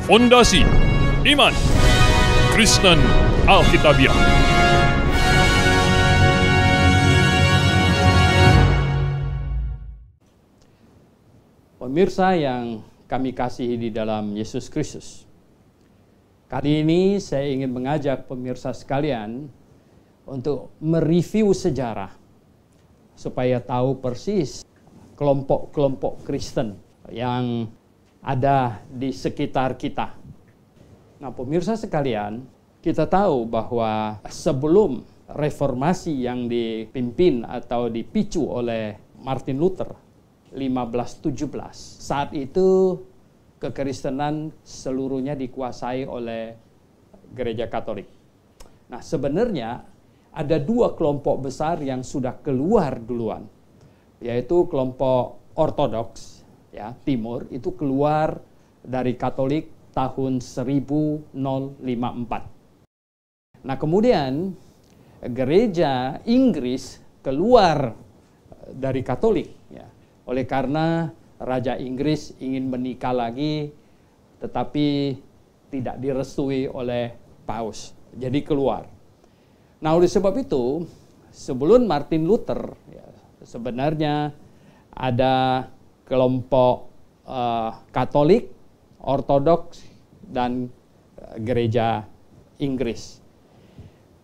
Fondasi Iman Kristen Alkitabiah. Pemirsa yang kami kasihi di dalam Yesus Kristus, kali ini saya ingin mengajak pemirsa sekalian untuk mereview sejarah supaya tahu persis kelompok-kelompok Kristen yang ada di sekitar kita. Nah, pemirsa sekalian, kita tahu bahwa sebelum reformasi yang dipimpin atau dipicu oleh Martin Luther 1517, saat itu kekristenan seluruhnya dikuasai oleh gereja Katolik. Nah, sebenarnya ada dua kelompok besar yang sudah keluar duluan, yaitu kelompok Ortodoks ya, Timur, itu keluar dari Katolik tahun 1054. Nah, kemudian gereja Inggris keluar dari Katolik ya, oleh karena Raja Inggris ingin menikah lagi tetapi tidak direstui oleh Paus, jadi keluar. Nah, oleh sebab itu sebelum Martin Luther ya, sebenarnya ada kelompok Katolik, Ortodoks, dan gereja Inggris.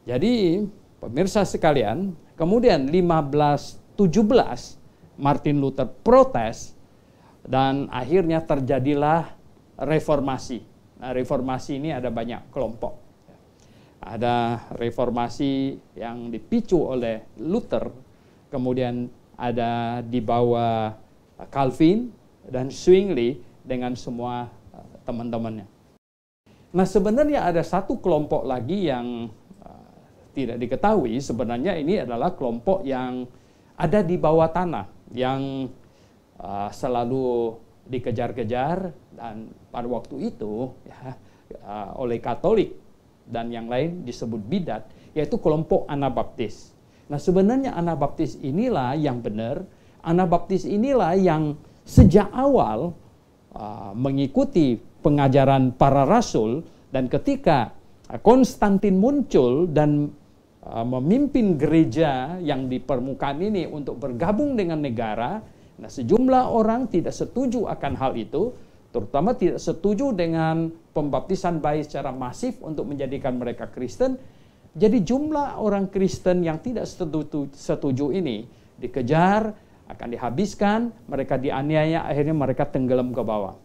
Jadi, pemirsa sekalian, kemudian 1517 Martin Luther protes dan akhirnya terjadilah reformasi. Nah, reformasi ini ada banyak kelompok. Ada reformasi yang dipicu oleh Luther, kemudian ada di bawah Calvin dan Zwingli dengan semua teman-temannya. Nah, sebenarnya ada satu kelompok lagi yang tidak diketahui. Sebenarnya ini adalah kelompok yang ada di bawah tanah, yang selalu dikejar-kejar dan pada waktu itu ya, oleh Katolik dan yang lain disebut bidat, yaitu kelompok Anabaptis. Nah, sebenarnya Anabaptis inilah yang benar. Anabaptis inilah yang sejak awal mengikuti pengajaran para rasul, dan ketika Konstantin muncul dan memimpin gereja yang di permukaan ini untuk bergabung dengan negara, nah sejumlah orang tidak setuju akan hal itu, terutama tidak setuju dengan pembaptisan bayi secara masif untuk menjadikan mereka Kristen. Jadi jumlah orang Kristen yang tidak setuju ini dikejar, akan dihabiskan, mereka dianiaya, akhirnya mereka tenggelam ke bawah.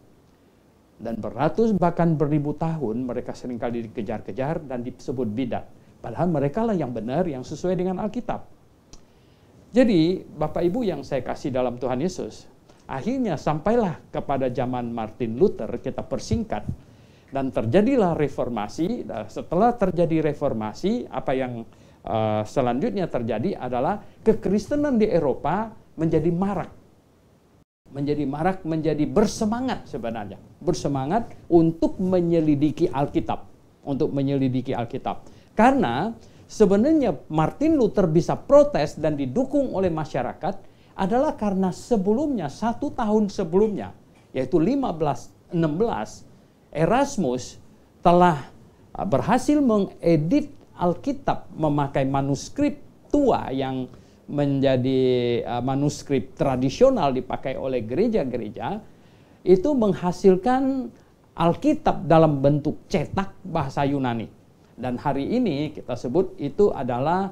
Dan beratus bahkan beribu tahun mereka seringkali dikejar-kejar dan disebut bidat. Padahal mereka lah yang benar, yang sesuai dengan Alkitab. Jadi, Bapak Ibu yang saya kasih dalam Tuhan Yesus, akhirnya sampailah kepada zaman Martin Luther, kita persingkat, dan terjadilah reformasi. Setelah terjadi reformasi, apa yang selanjutnya terjadi adalah kekristenan di Eropa menjadi marak, menjadi bersemangat sebenarnya, bersemangat untuk menyelidiki Alkitab, Karena sebenarnya Martin Luther bisa protes dan didukung oleh masyarakat adalah karena sebelumnya, 1 tahun sebelumnya, yaitu 1516, Erasmus telah berhasil mengedit Alkitab memakai manuskrip tua yang menjadi manuskrip tradisional dipakai oleh gereja-gereja, itu menghasilkan Alkitab dalam bentuk cetak bahasa Yunani. Dan hari ini kita sebut itu adalah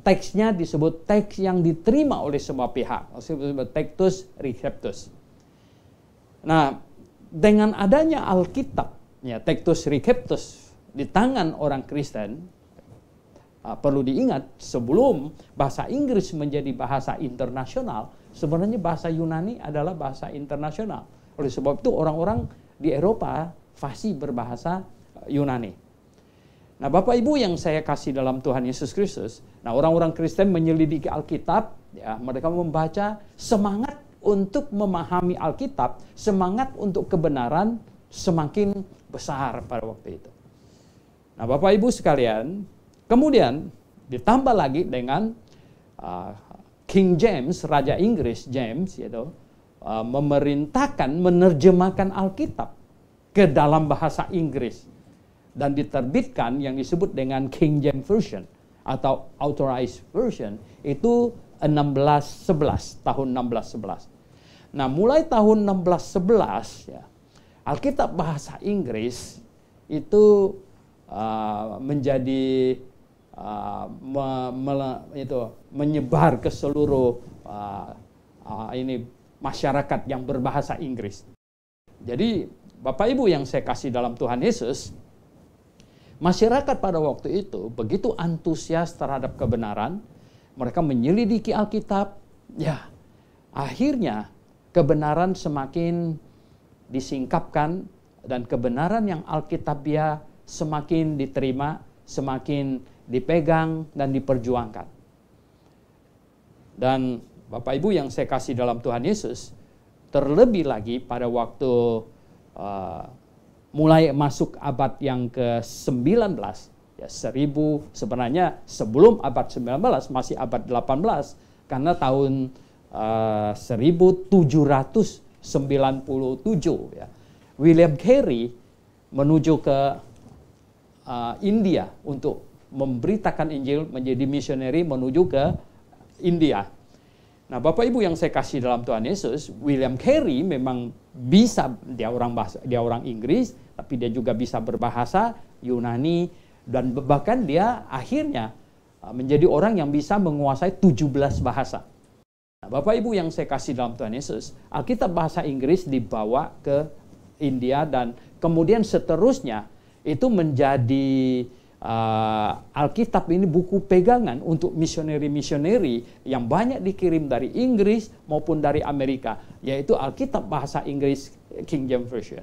teksnya disebut teks yang diterima oleh semua pihak, disebut Textus Receptus. Nah, dengan adanya Alkitab, ya, Textus Receptus di tangan orang Kristen, perlu diingat, sebelum bahasa Inggris menjadi bahasa internasional, sebenarnya bahasa Yunani adalah bahasa internasional. Oleh sebab itu orang-orang di Eropa fasih berbahasa Yunani. Nah, Bapak Ibu yang saya kasih dalam Tuhan Yesus Kristus, nah orang-orang Kristen menyelidiki Alkitab, ya, mereka membaca, semangat untuk memahami Alkitab, semangat untuk kebenaran semakin besar pada waktu itu. Nah, Bapak Ibu sekalian, Kemudian ditambah lagi dengan King James, Raja Inggris James, memerintahkan menerjemahkan Alkitab ke dalam bahasa Inggris dan diterbitkan yang disebut dengan King James Version atau Authorized Version itu 1611, tahun 1611. Nah, mulai tahun 1611 ya, Alkitab bahasa Inggris itu menjadi menyebar ke seluruh masyarakat yang berbahasa Inggris. Jadi Bapak Ibu yang saya kasih dalam Tuhan Yesus, masyarakat pada waktu itu begitu antusias terhadap kebenaran, mereka menyelidiki Alkitab, ya akhirnya kebenaran semakin disingkapkan dan kebenaran yang Alkitabiah semakin diterima, semakin dipegang dan diperjuangkan. Dan Bapak Ibu yang saya kasih dalam Tuhan Yesus, terlebih lagi pada waktu mulai masuk abad yang ke-19, ya 1000 sebenarnya sebelum abad 19 masih abad 18, karena tahun 1797 ya, William Carey menuju ke India untuk memberitakan Injil, menjadi misioneri menuju ke India. Nah, Bapak Ibu yang saya kasih dalam Tuhan Yesus, William Carey memang bisa, dia orang Inggris, tapi dia juga bisa berbahasa Yunani, dan bahkan dia akhirnya menjadi orang yang bisa menguasai 17 bahasa. Nah, Bapak Ibu yang saya kasih dalam Tuhan Yesus, Alkitab bahasa Inggris dibawa ke India dan kemudian seterusnya itu menjadi Alkitab ini buku pegangan untuk misioneri-misioneri yang banyak dikirim dari Inggris maupun dari Amerika, yaitu Alkitab bahasa Inggris King James Version.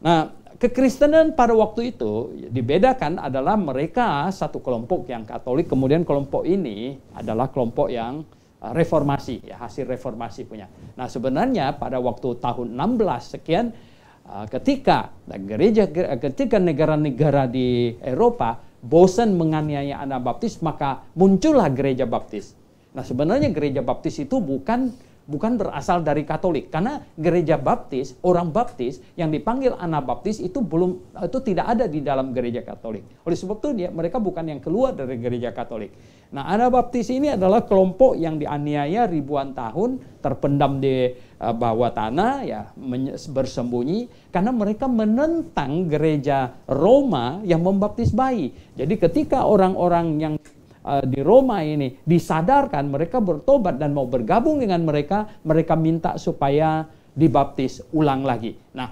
Nah, kekristenan pada waktu itu dibedakan adalah mereka satu kelompok yang Katolik, kemudian kelompok ini adalah kelompok yang reformasi, ya hasil reformasi punya. Nah, sebenarnya pada waktu tahun 16 sekian, ketika negara-negara di Eropa bosan menganiaya anak baptis, maka muncullah gereja baptis. Nah, sebenarnya gereja baptis itu bukan berasal dari Katolik, karena gereja baptis, orang baptis yang dipanggil anak baptis itu tidak ada di dalam gereja Katolik. Oleh sebab itu mereka bukan yang keluar dari gereja Katolik. Nah, anak baptis ini adalah kelompok yang dianiaya ribuan tahun, terpendam di bawah tanah, ya bersembunyi karena mereka menentang gereja Roma yang membaptis bayi. Jadi ketika orang-orang yang di Roma ini disadarkan, mereka bertobat dan mau bergabung dengan mereka, mereka minta supaya dibaptis ulang lagi. Nah,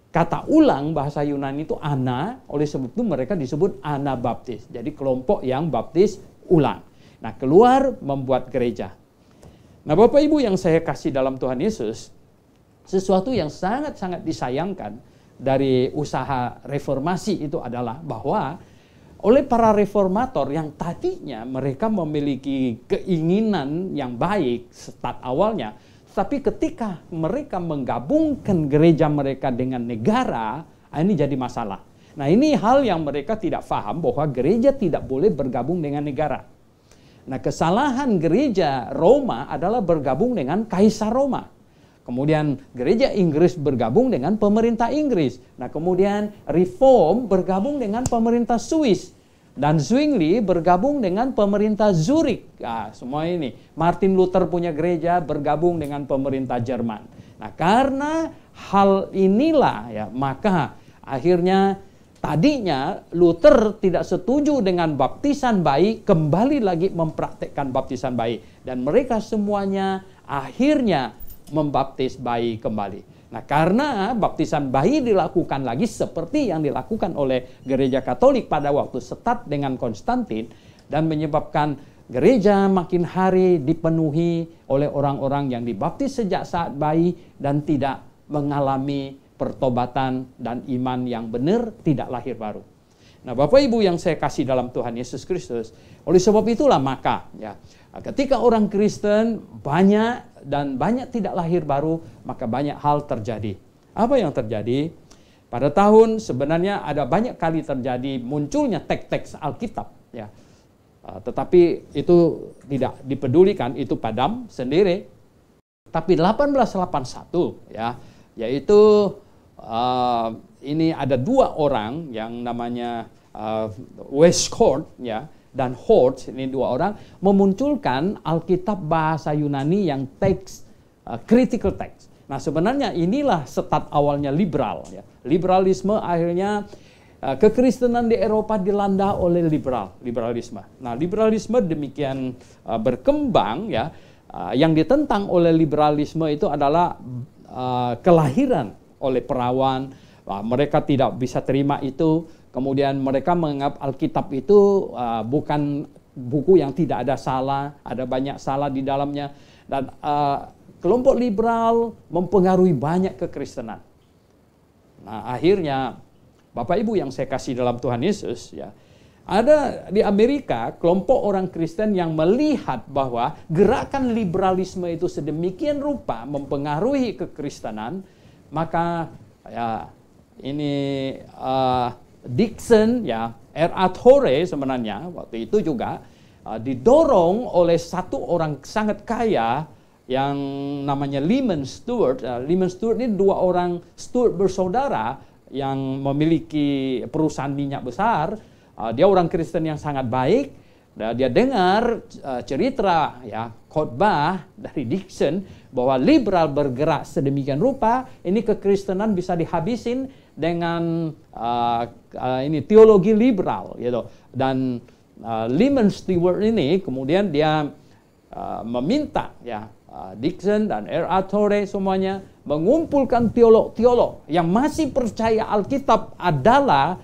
kata ulang bahasa Yunani itu ana, oleh sebab itu mereka disebut Anabaptis. Jadi kelompok yang baptis ulang. Nah, keluar membuat gereja. Nah, Bapak Ibu yang saya kasih dalam Tuhan Yesus, sesuatu yang sangat-sangat disayangkan dari usaha reformasi itu adalah bahwa oleh para reformator yang tadinya mereka memiliki keinginan yang baik start awalnya, tapi ketika mereka menggabungkan gereja mereka dengan negara, ini jadi masalah. Nah, ini hal yang mereka tidak paham bahwa gereja tidak boleh bergabung dengan negara. Nah, kesalahan gereja Roma adalah bergabung dengan Kaisar Roma. Kemudian gereja Inggris bergabung dengan pemerintah Inggris. Nah, kemudian Reform bergabung dengan pemerintah Swiss. Dan Zwingli bergabung dengan pemerintah Zurich. Nah, semua ini. Martin Luther punya gereja bergabung dengan pemerintah Jerman. Nah, karena hal inilah ya, maka akhirnya tadinya Luther tidak setuju dengan baptisan bayi, kembali lagi mempraktekkan baptisan bayi. Dan mereka semuanya akhirnya membaptis bayi kembali. Nah, karena baptisan bayi dilakukan lagi seperti yang dilakukan oleh gereja Katolik pada waktu start dengan Konstantin, dan menyebabkan gereja makin hari dipenuhi oleh orang-orang yang dibaptis sejak saat bayi dan tidak mengalami pertobatan dan iman yang benar, tidak lahir baru. Nah, Bapak Ibu yang saya kasih dalam Tuhan Yesus Kristus, oleh sebab itulah maka ya, ketika orang Kristen banyak tidak lahir baru, maka banyak hal terjadi. Apa yang terjadi? Pada tahun sebenarnya ada banyak kali terjadi munculnya teks-teks Alkitab, ya. Tetapi itu tidak dipedulikan, itu padam sendiri. Tapi 1881, ya, yaitu ini ada dua orang yang namanya Westcott, ya, dan Hort, ini dua orang memunculkan Alkitab bahasa Yunani yang teks critical text. Nah, sebenarnya inilah start awalnya liberal, ya. Liberalisme akhirnya kekristenan di Eropa dilanda oleh liberalisme. Nah, liberalisme demikian berkembang, ya. Yang ditentang oleh liberalisme itu adalah kelahiran oleh perawan. Mereka tidak bisa terima itu. Kemudian mereka menganggap Alkitab itu bukan buku yang tidak ada salah, ada banyak salah di dalamnya. Dan kelompok liberal mempengaruhi banyak kekristenan. Nah, akhirnya Bapak Ibu yang saya kasih dalam Tuhan Yesus, ya, ada di Amerika kelompok orang Kristen yang melihat bahwa gerakan liberalisme itu sedemikian rupa mempengaruhi kekristenan, maka ya ini Dixon, ya, R.A. Torrey sebenarnya waktu itu juga didorong oleh satu orang sangat kaya yang namanya Lyman Stewart. Lyman Stewart ini dua orang Stewart bersaudara yang memiliki perusahaan minyak besar. Dia orang Kristen yang sangat baik. Dia dengar cerita, ya, khotbah dari Dixon bahwa liberal bergerak sedemikian rupa, ini kekristenan bisa dihabisin dengan ini teologi liberal, gitu. Dan Lyman Stewart ini kemudian dia meminta, ya, Dixon dan R.A. Torrey semuanya mengumpulkan teolog-teolog yang masih percaya Alkitab adalah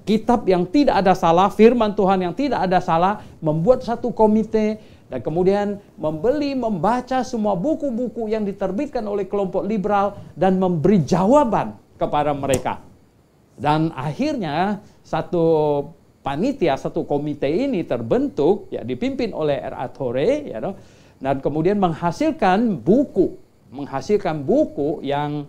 kitab yang tidak ada salah, firman Tuhan yang tidak ada salah, membuat satu komite dan kemudian membaca semua buku-buku yang diterbitkan oleh kelompok liberal dan memberi jawaban kepada mereka. Dan akhirnya satu panitia, satu komite ini terbentuk, ya, dipimpin oleh R.A. Torrey, ya, dan kemudian menghasilkan buku yang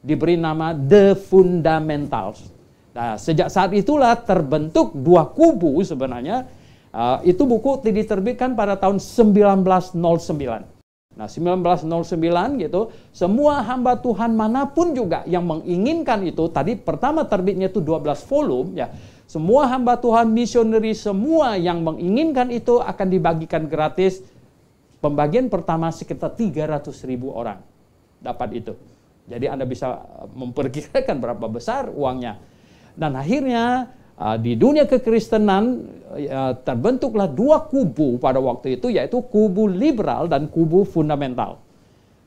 diberi nama The Fundamentals. Nah, sejak saat itulah terbentuk dua kubu sebenarnya. Itu buku diterbitkan pada tahun 1909. Nah, 1909 gitu, semua hamba Tuhan manapun juga yang menginginkan itu, tadi pertama terbitnya itu 12 volume, ya. Semua hamba Tuhan, misioneri, semua yang menginginkan itu akan dibagikan gratis. Pembagian pertama sekitar 300.000 orang dapat itu. Jadi Anda bisa memperkirakan berapa besar uangnya. Dan akhirnya di dunia kekristenan terbentuklah dua kubu pada waktu itu, yaitu kubu liberal dan kubu fundamental.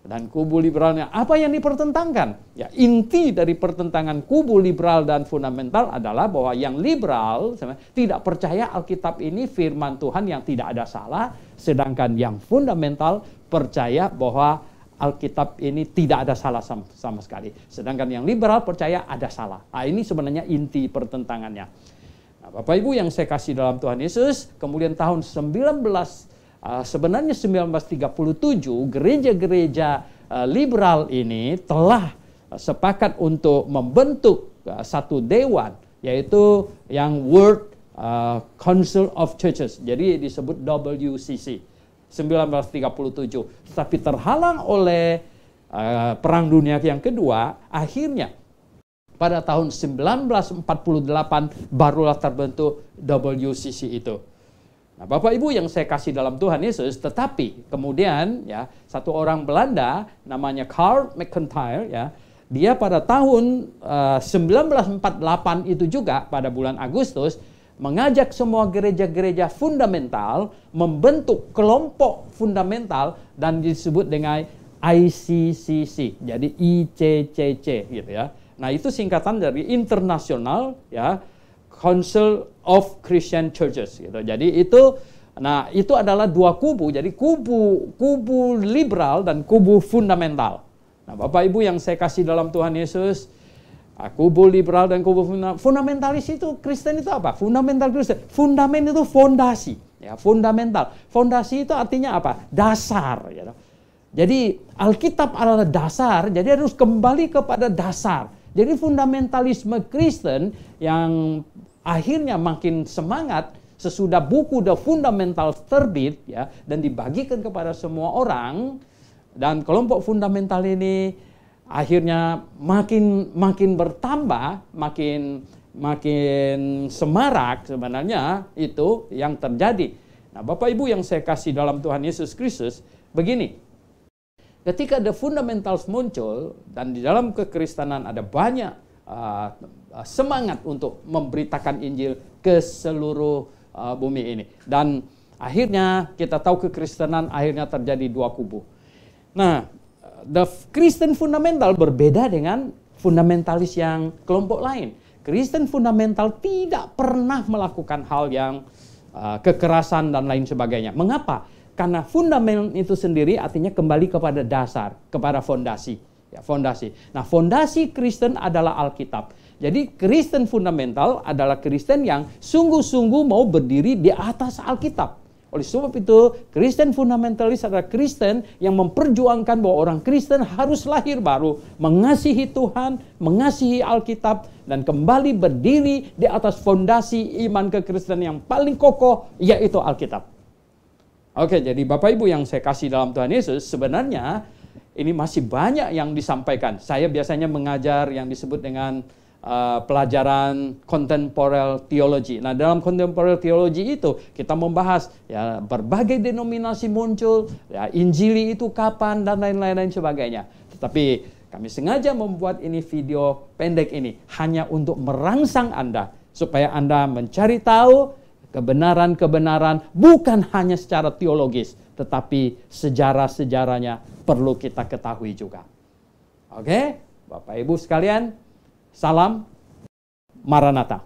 Dan kubu liberalnya apa yang dipertentangkan? Ya, inti dari pertentangan kubu liberal dan fundamental adalah bahwa yang liberal tidak percaya Alkitab ini firman Tuhan yang tidak ada salah, sedangkan yang fundamental percaya bahwa Alkitab ini tidak ada salah sama sekali. Sedangkan yang liberal percaya ada salah. Nah, ini sebenarnya inti pertentangannya. Nah, Bapak Ibu yang saya kasih dalam Tuhan Yesus, kemudian tahun 1937 gereja-gereja liberal ini telah sepakat untuk membentuk satu dewan, yaitu yang World Council of Churches, jadi disebut WCC 1937. Tetapi terhalang oleh Perang Dunia yang kedua, akhirnya pada tahun 1948 barulah terbentuk WCC itu. Nah, Bapak Ibu yang saya kasih dalam Tuhan Yesus, tetapi kemudian, ya, satu orang Belanda namanya Karl McIntyre, ya, dia pada tahun 1948 itu juga pada bulan Agustus mengajak semua gereja-gereja fundamental membentuk kelompok fundamental dan disebut dengan ICCC, jadi ICCC gitu, ya. Nah, itu singkatan dari International, ya, Council of Christian Churches gitu. Jadi itu, nah, itu adalah dua kubu. Jadi kubu liberal dan kubu fundamental. Nah, Bapak Ibu yang saya kasih dalam Tuhan Yesus, kubu liberal dan kubu fundamentalis itu Kristen itu apa? Fundamental Kristen. Fundament itu fondasi, ya, fundamental. Fondasi itu artinya apa? Dasar, ya. Jadi Alkitab adalah dasar, jadi harus kembali kepada dasar. Jadi fundamentalisme Kristen yang akhirnya makin semangat sesudah buku The Fundamentals terbit ya dan dibagikan kepada semua orang, dan kelompok fundamental ini akhirnya makin bertambah, makin semarak sebenarnya itu yang terjadi. Nah, Bapak Ibu yang saya kasih dalam Tuhan Yesus Kristus, begini. Ketika The Fundamentals muncul dan di dalam kekristenan ada banyak semangat untuk memberitakan Injil ke seluruh bumi ini. Dan akhirnya kita tahu kekristenan akhirnya terjadi dua kubu. Nah, The Kristen fundamental berbeda dengan fundamentalis yang kelompok lain. Kristen fundamental tidak pernah melakukan hal yang kekerasan dan lain sebagainya. Mengapa? Karena fundament itu sendiri artinya kembali kepada dasar, kepada fondasi. Ya, fondasi. Nah, fondasi Kristen adalah Alkitab. Jadi Kristen fundamental adalah Kristen yang sungguh-sungguh mau berdiri di atas Alkitab. Oleh sebab itu, Kristen fundamentalis adalah Kristen yang memperjuangkan bahwa orang Kristen harus lahir baru, mengasihi Tuhan, mengasihi Alkitab, dan kembali berdiri di atas fondasi iman kekristenan yang paling kokoh, yaitu Alkitab. Oke, jadi Bapak Ibu yang saya kasih dalam Tuhan Yesus, sebenarnya ini masih banyak yang disampaikan. Saya biasanya mengajar yang disebut dengan pelajaran contemporary theology. Nah, dalam contemporary theology itu kita membahas ya berbagai denominasi muncul, ya Injili itu kapan dan lain-lain sebagainya. Tetapi kami sengaja membuat ini video pendek ini hanya untuk merangsang Anda supaya Anda mencari tahu kebenaran-kebenaran bukan hanya secara teologis, tetapi sejarah-sejarahnya perlu kita ketahui juga. Oke, Bapak Ibu sekalian, salam Maranatha.